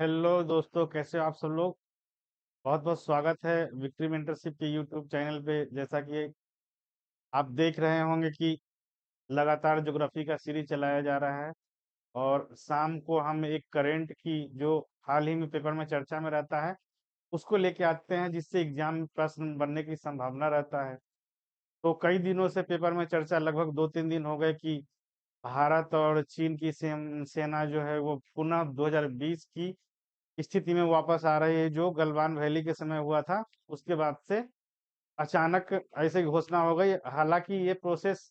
Hello दोस्तों, कैसे हो आप सब लोग। बहुत बहुत स्वागत है विक्ट्री मेंटरशिप के यूट्यूब चैनल पे। जैसा कि आप देख रहे होंगे कि लगातार ज्योग्राफी का सीरीज चलाया जा रहा है और शाम को हम एक करंट की जो हाल ही में पेपर में चर्चा में रहता है उसको लेके आते हैं, जिससे एग्जाम में प्रश्न बनने की संभावना रहता है। तो कई दिनों से पेपर में चर्चा, लगभग 2-3 दिन हो गए, कि भारत और चीन की सेना जो है वो पुनः 2020 की स्थिति में वापस आ रही है, जो गलवान वैली के समय हुआ था। उसके बाद से अचानक ऐसे घोषणा हो गई। हालांकि ये प्रोसेस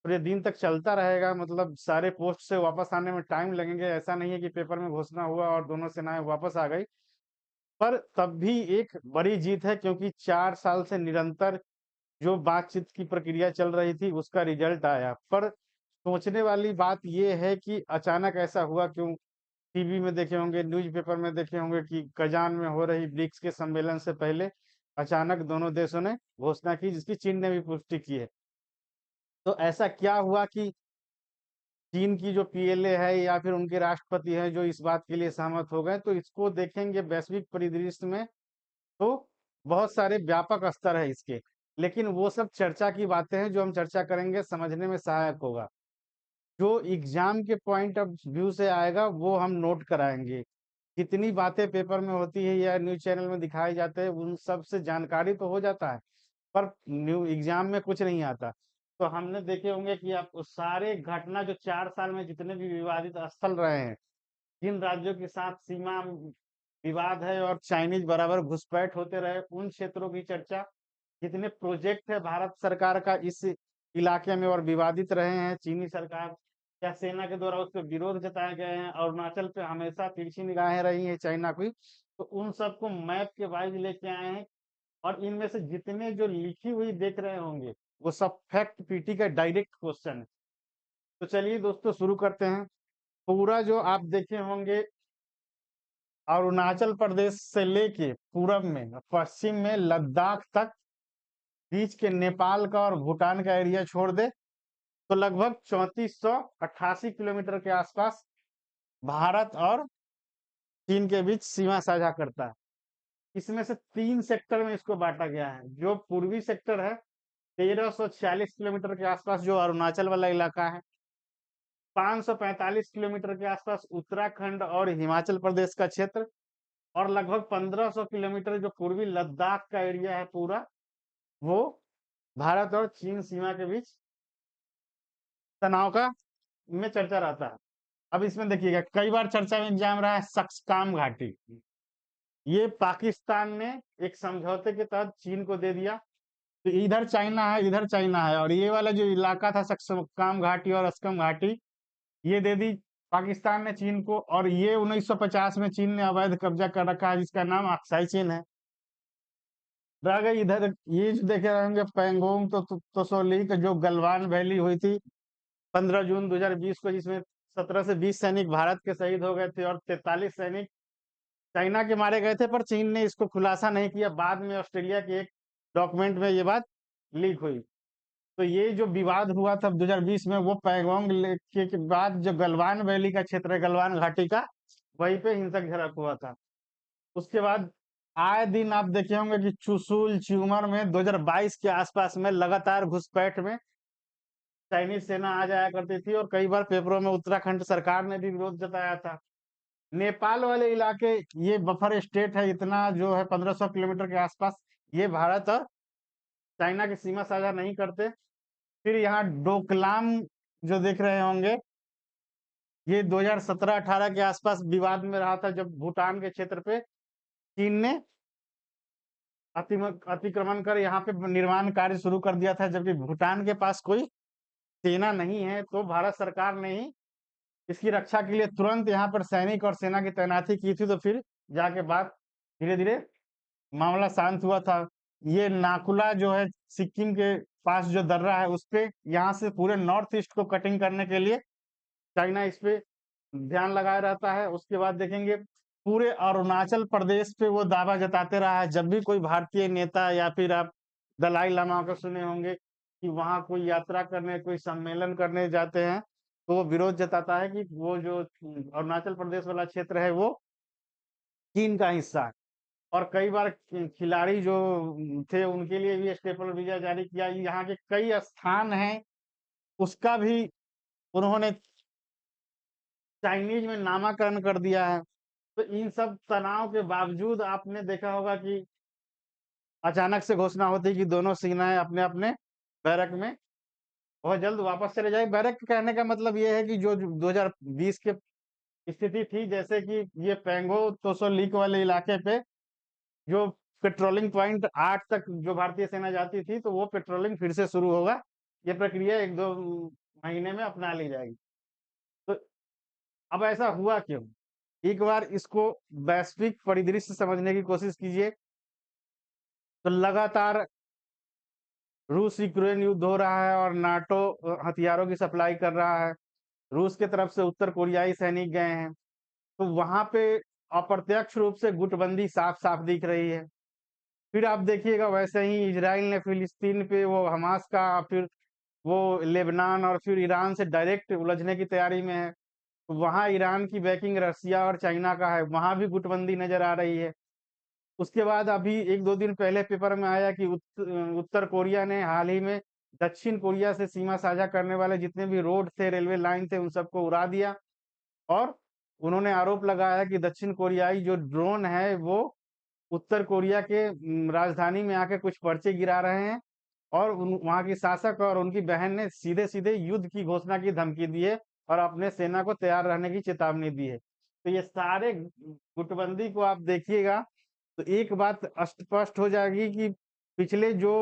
पूरे दिन तक चलता रहेगा, मतलब सारे पोस्ट से वापस आने में टाइम लगेंगे। ऐसा नहीं है कि पेपर में घोषणा हुआ और दोनों सेनाएं वापस आ गई। पर तब भी एक बड़ी जीत है, क्योंकि 4 साल से निरंतर जो बातचीत की प्रक्रिया चल रही थी उसका रिजल्ट आया। पर सोचने वाली बात ये है कि अचानक ऐसा हुआ क्यों। टीवी में देखे होंगे, न्यूज़पेपर में देखे होंगे कि कजान में हो रही ब्रिक्स के सम्मेलन से पहले अचानक दोनों देशों ने घोषणा की, जिसकी चीन ने भी पुष्टि की है। तो ऐसा क्या हुआ कि चीन की जो पीएलए है या फिर उनके राष्ट्रपति हैं जो इस बात के लिए सहमत हो गए, तो इसको देखेंगे वैश्विक परिदृश्य में। तो बहुत सारे व्यापक स्तर है इसके, लेकिन वो सब चर्चा की बातें हैं जो हम चर्चा करेंगे, समझने में सहायक होगा। जो एग्जाम के पॉइंट ऑफ व्यू से आएगा वो हम नोट कराएंगे। कितनी बातें पेपर में होती है या न्यूज चैनल में दिखाए जाते हैं, उन सब से जानकारी तो हो जाता है, पर न्यू एग्जाम में कुछ नहीं आता। तो हमने देखे होंगे कि आप उस सारे घटना जो 4 साल में जितने भी विवादित स्थल रहे हैं, जिन राज्यों के साथ सीमा विवाद है और चाइनीज बराबर घुसपैठ होते रहे, उन क्षेत्रों की चर्चा। जितने प्रोजेक्ट है भारत सरकार का इस इलाके में और विवादित रहे हैं, चीनी सरकार या सेना के द्वारा उस पर विरोध जताए गए हैं, अरुणाचल पे हमेशा तिरछी निगाहें रही है चाइना की, तो उन सबको मैप के वाइज लेके आए हैं। और इनमें से जितने जो लिखी हुई देख रहे होंगे वो सब फैक्ट पीटी का डायरेक्ट क्वेश्चन है। तो चलिए दोस्तों, शुरू करते हैं। पूरा जो आप देखे होंगे, अरुणाचल प्रदेश से लेके पूरब में पश्चिम में लद्दाख तक, बीच के नेपाल का और भूटान का एरिया छोड़ दे, तो लगभग 3488 किलोमीटर के आसपास भारत और चीन के बीच सीमा साझा करता है। इसमें से 3 सेक्टर में इसको बांटा गया है। जो पूर्वी सेक्टर है, 1346 किलोमीटर के आसपास जो अरुणाचल वाला इलाका है, 545 किलोमीटर के आसपास उत्तराखंड और हिमाचल प्रदेश का क्षेत्र, और लगभग 1500 किलोमीटर जो पूर्वी लद्दाख का एरिया है पूरा, वो भारत और चीन सीमा के बीच तनाव का में चर्चा रहता है। अब इसमें देखिएगा, कई बार चर्चा में एग्जाम रहा है सक्सकाम घाटी। ये पाकिस्तान ने एक समझौते के तहत चीन को दे दिया। तो इधर चाइना है, इधर चाइना है, और ये वाला जो इलाका था सक्सकाम घाटी और अस्कम घाटी, ये दे दी पाकिस्तान ने चीन को। और ये 1950 में चीन ने अवैध कब्जा कर रखा है, जिसका नाम अक्साई चीन है। रह गई इधर, ये जो देखे रहेंगे पैंगोंग तो सोली का जो गलवान वैली हुई थी 15 जून 2020 को, जिसमें 17 से 20 सैनिक भारत के शहीद हो गए थे और 43 सैनिक चाइना के मारे गए थे। पर चीन ने इसको खुलासा नहीं किया। बाद में ऑस्ट्रेलिया के एक डॉक्यूमेंट में ये बात लीक हुई। तो ये जो विवाद हुआ था 2020 में, वो पैंगोंग के बाद जो गलवान वैली का क्षेत्र है, गलवान घाटी का, वहीं पे हिंसक झड़प हुआ था। उसके बाद आए दिन आप देखे होंगे कि चुशुल च्यूमर में 2022 के आसपास में लगातार घुसपैठ में चाइनीज सेना आ जाया करती थी, और कई बार पेपरों में उत्तराखंड सरकार ने भी विरोध जताया था। नेपाल वाले इलाके, ये बफर स्टेट है, इतना जो है 1500 किलोमीटर के आसपास, ये भारत और चाइना की सीमा साझा नहीं करते। फिर यहाँ डोकलाम जो देख रहे होंगे, ये 2017-18 के आसपास विवाद में रहा था, जब भूटान के क्षेत्र पे चीन ने अतिक्रमण कर यहाँ पे निर्माण कार्य शुरू कर दिया था, जबकि भूटान के पास कोई सेना नहीं है। तो भारत सरकार ने ही इसकी रक्षा के लिए तुरंत यहाँ पर सैनिक और सेना की तैनाती की थी। तो फिर जाके बात धीरे धीरे मामला शांत हुआ था। ये नाकुला जो है सिक्किम के पास जो दर्रा है, उस पे यहाँ से पूरे नॉर्थ ईस्ट को कटिंग करने के लिए चाइना इस पे ध्यान लगाए रहता है। उसके बाद देखेंगे, पूरे अरुणाचल प्रदेश पे वो दावा जताते रहा है। जब भी कोई भारतीय नेता या फिर आप दलाई लामा को सुने होंगे कि वहां कोई यात्रा करने, कोई सम्मेलन करने जाते हैं, तो वो विरोध जताता है कि वो जो अरुणाचल प्रदेश वाला क्षेत्र है वो चीन का हिस्सा है। और कई बार खिलाड़ी जो थे उनके लिए भी स्टेपल वीजा जारी किया। यहाँ के कई स्थान हैं उसका भी उन्होंने चाइनीज में नामाकरण कर दिया है। तो इन सब तनाव के बावजूद आपने देखा होगा कि अचानक से घोषणा होती कि दोनों सेनाएं अपने अपने बैरक में बहुत जल्द वापस चले जाए। बैरक कहने का मतलब ये है कि जो 2020 के स्थिति थी, जैसे कि ये पेंगो तोसो लीक वाले इलाके पे जो पेट्रोलिंग पॉइंट 8 तक जो भारतीय सेना जाती थी, तो वो पेट्रोलिंग फिर से शुरू होगा। ये प्रक्रिया 1-2 महीने में अपना ली जाएगी। तो अब ऐसा हुआ क्यों? एक बार इसको वैश्विक परिदृश्य समझने की कोशिश कीजिए। तो लगातार रूस यूक्रेन युद्ध हो रहा है और नाटो हथियारों की सप्लाई कर रहा है। रूस की तरफ से उत्तर कोरियाई सैनिक गए हैं। तो वहां पे अप्रत्यक्ष रूप से गुटबंदी साफ साफ दिख रही है। फिर आप देखिएगा वैसे ही इजराइल ने फिलिस्तीन पे वो हमास का, फिर वो लेबनान और फिर ईरान से डायरेक्ट उलझने की तैयारी में है। तो वहां ईरान की बैकिंग रसिया और चाइना का है, वहां भी गुटबंदी नजर आ रही है। उसके बाद अभी 1-2 दिन पहले पेपर में आया कि उत्तर कोरिया ने हाल ही में दक्षिण कोरिया से सीमा साझा करने वाले जितने भी रोड थे, रेलवे लाइन थे, उन सबको उड़ा दिया। और उन्होंने आरोप लगाया कि दक्षिण कोरियाई जो ड्रोन है वो उत्तर कोरिया के राजधानी में आके कुछ पर्चे गिरा रहे हैं। और वहां की शासक और उनकी बहन ने सीधे सीधे युद्ध की घोषणा की धमकी दी है और अपने सेना को तैयार रहने की चेतावनी दी है। तो ये सारे गुटबंदी को आप देखिएगा तो एक बात स्पष्ट हो जाएगी कि पिछले जो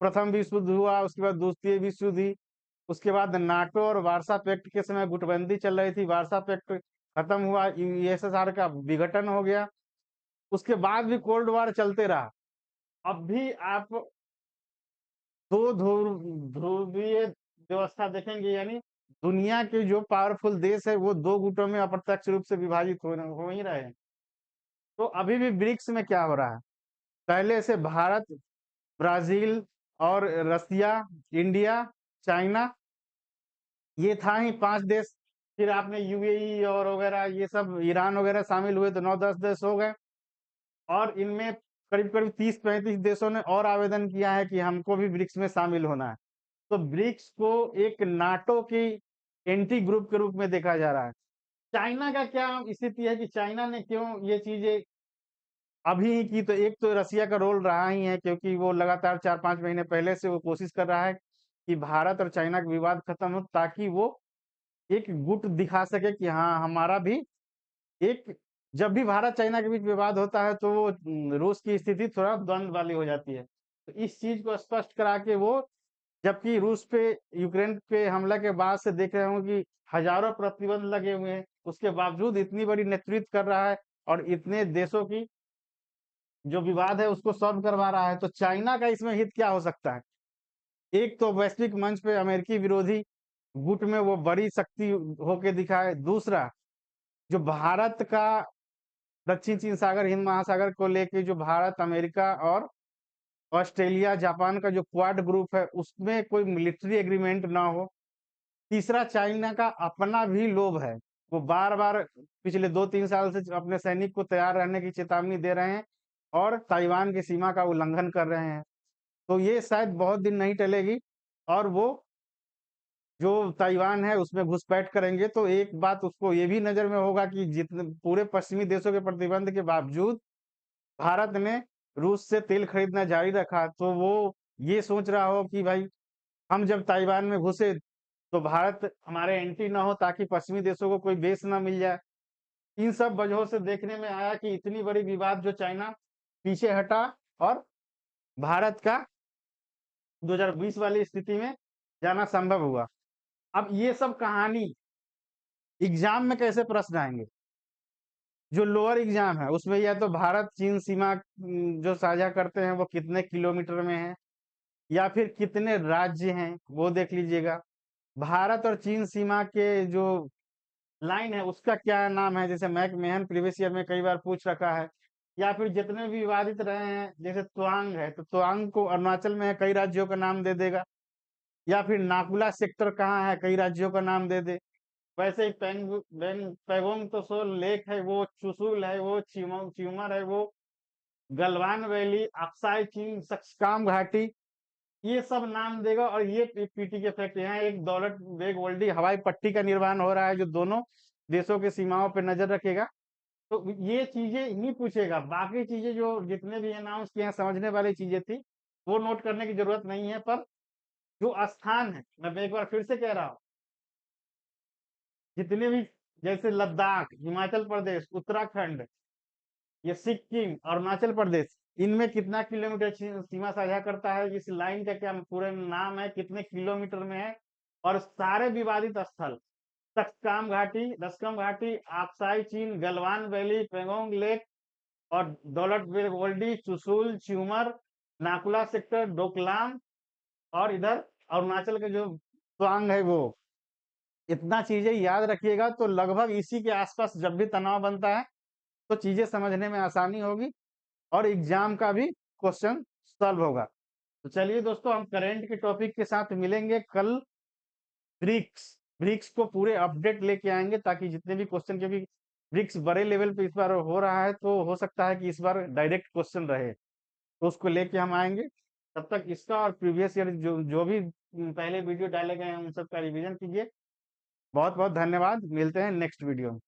प्रथम विश्व युद्ध हुआ, उसके बाद द्वितीय विश्व युद्ध हुई, उसके बाद नाटो और वार्सा पैक्ट के समय गुटबंदी चल रही थी। वार्सा पैक्ट खत्म हुआ, यूएसएसआर का विघटन हो गया, उसके बाद भी कोल्ड वॉर चलते रहा। अब भी आप दो ध्रुवीय व्यवस्था देखेंगे, यानी दुनिया के जो पावरफुल देश है वो दो गुटों में अप्रत्यक्ष रूप से विभाजित हो ही रहे हैं। तो अभी भी ब्रिक्स में क्या हो रहा है? पहले से भारत, ब्राजील और रसिया, इंडिया, चाइना, ये था ही 5 देश। फिर आपने यूएई और वगैरह ये सब, ईरान वगैरह शामिल हुए तो 9-10 देश हो गए। और इनमें करीब करीब 30-35 देशों ने और आवेदन किया है कि हमको भी ब्रिक्स में शामिल होना है। तो ब्रिक्स को एक नाटो की एंटी ग्रुप के रूप में देखा जा रहा है। चाइना का क्या स्थिति है कि चाइना ने क्यों ये चीजें अभी ही की? तो एक तो रसिया का रोल रहा ही है, क्योंकि वो लगातार 4-5 महीने पहले से वो कोशिश कर रहा है कि भारत और चाइना का विवाद खत्म हो, ताकि वो एक गुट दिखा सके कि हाँ हमारा भी एक, जब भी भारत चाइना के बीच विवाद होता है तो वो रूस की स्थिति थोड़ा द्वंद वाली हो जाती है। तो इस चीज को स्पष्ट करा के वो, जबकि रूस पे यूक्रेन पे हमला के बाद से देख रहे हो कि हजारों प्रतिबंध लगे हुए हैं, उसके बावजूद इतनी बड़ी नेतृत्व कर रहा है और इतने देशों की जो विवाद है उसको सॉल्व करवा रहा है। तो चाइना का इसमें हित क्या हो सकता है? एक तो वैश्विक मंच पे अमेरिकी विरोधी गुट में वो बड़ी शक्ति होके दिखाए। दूसरा, जो भारत का दक्षिण चीन सागर, हिंद महासागर को लेके जो भारत, अमेरिका और ऑस्ट्रेलिया, जापान का जो क्वाड ग्रुप है उसमें कोई मिलिट्री एग्रीमेंट ना हो। तीसरा, चाइना का अपना भी लोभ है। वो बार बार पिछले 2-3 साल से अपने सैनिक को तैयार रहने की चेतावनी दे रहे हैं और ताइवान की सीमा का उल्लंघन कर रहे हैं। तो ये शायद बहुत दिन नहीं टलेगी और वो जो ताइवान है उसमें घुसपैठ करेंगे। तो एक बात उसको ये भी नजर में होगा कि जितने पूरे पश्चिमी देशों के प्रतिबंध के बावजूद भारत ने रूस से तेल खरीदना जारी रखा, तो वो ये सोच रहा हो कि भाई हम जब ताइवान में घुसे तो भारत हमारे एंटी ना हो, ताकि पश्चिमी देशों को कोई बेस ना मिल जाए। इन सब वजहों से देखने में आया कि इतनी बड़ी विवाद जो चाइना पीछे हटा और भारत का 2020 वाली स्थिति में जाना संभव हुआ। अब ये सब कहानी एग्जाम में कैसे प्रश्न आएंगे? जो लोअर एग्जाम है उसमें या तो भारत चीन सीमा जो साझा करते हैं वो कितने किलोमीटर में है, या फिर कितने राज्य हैं वो देख लीजिएगा। भारत और चीन सीमा के जो लाइन है उसका क्या नाम है, जैसे मैक मेहन प्रीवियस ईयर में कई बार पूछ रखा है। या फिर जितने भी विवादित रहे हैं, जैसे त्वांग है तो त्वांग को अरुणाचल में है, कई राज्यों का नाम दे देगा। या फिर नाकुला सेक्टर कहाँ है, कई राज्यों का नाम दे दे। वैसे ही पैगोंग तो लेक है वो, चुशुल है वो, च्यूमर है वो, गलवान वैली, अक्साई चीन, सक्सकाम घाटी, ये सब नाम देगा। और ये पीटी के फैक्ट, यहाँ एक दौलत बेग ओल्डी हवाई पट्टी का निर्माण हो रहा है जो दोनों देशों की सीमाओं पर नजर रखेगा। तो ये चीजें ही पूछेगा, बाकी चीजें जो जितने भी अनाउंस किए हैं समझने वाली चीजें थी, वो नोट करने की जरूरत नहीं है। पर जो स्थान है, मैं एक बार फिर से कह रहा हूँ, जितने भी, जैसे लद्दाख, हिमाचल प्रदेश, उत्तराखंड, ये सिक्किम, अरुणाचल प्रदेश, इनमें कितना किलोमीटर सीमा साझा करता है, इस लाइन का क्या पूरे नाम है, कितने किलोमीटर में है। और सारे विवादित स्थल, तख्तकाम घाटी, दसकम घाटी, आक्साई चीन, गलवान वैली, पेंगोंग लेक, और दौलत बेग ओल्डी, चुशुल, च्यूमर, नाकुला सेक्टर, डोकलाम, और इधर अरुणाचल के जो तवांग है वो, इतना चीजें याद रखिएगा तो लगभग इसी के आसपास जब भी तनाव बनता है तो चीजें समझने में आसानी होगी, और एग्जाम का भी क्वेश्चन सॉल्व होगा। तो चलिए दोस्तों, हम करेंट के टॉपिक के साथ मिलेंगे कल। ब्रिक्स ब्रिक्स को पूरे अपडेट लेके आएंगे, ताकि जितने भी क्वेश्चन, क्योंकि ब्रिक्स बड़े लेवल पे इस बार हो रहा है, तो हो सकता है कि इस बार डायरेक्ट क्वेश्चन रहे, तो उसको लेके हम आएंगे। तब तक इसका और प्रीवियस ईयर जो जो भी पहले वीडियो डाले गए हैं उन सब का रिवीजन कीजिए। बहुत बहुत धन्यवाद, मिलते हैं नेक्स्ट वीडियो में।